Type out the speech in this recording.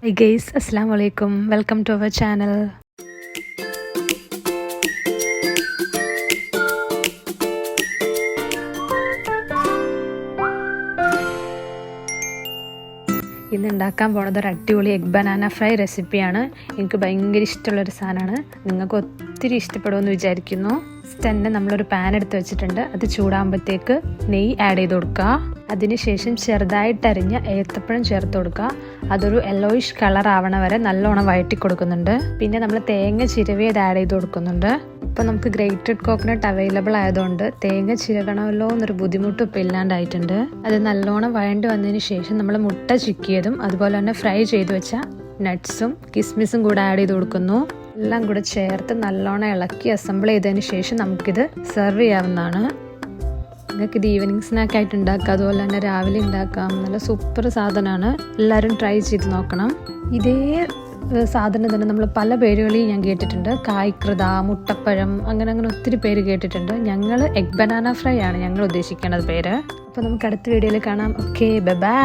Hi guys, Assalamu alaikum. Welcome to our channel. ഇന്ന് ഉണ്ടാക്കാൻ പോകുന്നത് ഒരു അടിപൊളി എഗ് ബനാന ഫ്രൈ റെസിപ്പിയാണ്. എനിക്ക് ഭയങ്കര ഇഷ്ടമുള്ളൊരു സാധനമാണ്. നിങ്ങൾക്ക് ഒത്തിരി ഇഷ്ടപ്പെടുമെന്ന് വിചാരിക്കുന്നു. തന്നെ നമ്മളൊരു പാൻ എടുത്ത് വെച്ചിട്ടുണ്ട്. അത് ചൂടാകുമ്പോഴത്തേക്ക് നെയ്യ് ആഡ് ചെയ്ത് കൊടുക്കുക. അതിനുശേഷം ചെറുതായിട്ട് അരിഞ്ഞ ഏത്തപ്പഴം ചേർത്ത് കൊടുക്കുക. അതൊരു യെല്ലോയിഷ് കളർ ആവണ വരെ നല്ലോണം വഴറ്റി കൊടുക്കുന്നുണ്ട്. പിന്നെ നമ്മൾ തേങ്ങ ചിരവിയത് ആഡ് ചെയ്ത് കൊടുക്കുന്നുണ്ട്. ഇപ്പോൾ നമുക്ക് ഗ്രേറ്റഡ് കോക്കനട്ട് അവൈലബിൾ ആയതുകൊണ്ട് തേങ്ങ ചിരകണമല്ലോ എന്നൊരു ബുദ്ധിമുട്ടും ഇപ്പോൾ ഇല്ലാണ്ടായിട്ടുണ്ട്. അത് നല്ലോണം വഴണ്ടി വന്നതിന് ശേഷം നമ്മൾ മുട്ട ചിക്കിയതും അതുപോലെ തന്നെ ഫ്രൈ ചെയ്ത് വെച്ച നട്ട്സും കിസ്മിസും കൂടെ ആഡ് ചെയ്ത് കൊടുക്കുന്നു. എല്ലാം കൂടെ ചേർത്ത് നല്ലോണം ഇളക്കി അസംബിൾ ചെയ്തതിന് ശേഷം നമുക്കിത് സെർവ് ചെയ്യാവുന്നതാണ്. നിങ്ങൾക്കിത് ഈവനിങ് സ്നാക്കായിട്ട് ഉണ്ടാക്കാം, അതുപോലെ തന്നെ രാവിലെ ഉണ്ടാക്കാം. നല്ല സൂപ്പർ സാധനമാണ്. എല്ലാവരും ട്രൈ ചെയ്ത് നോക്കണം. ഇതേ സാധനം തന്നെ നമ്മൾ പല പേരുകളിൽ ഞാൻ കേട്ടിട്ടുണ്ട്. കായ്കൃത, മുട്ടപ്പഴം, അങ്ങനെ ഒത്തിരി പേര് കേട്ടിട്ടുണ്ട്. ഞങ്ങൾ എഗ് ബനാന ഫ്രൈ ആണ് ഞങ്ങൾ ഉദ്ദേശിക്കുന്നത് പേര്. അപ്പോൾ നമുക്ക് അടുത്ത വീഡിയോയിൽ കാണാം. Okay, by.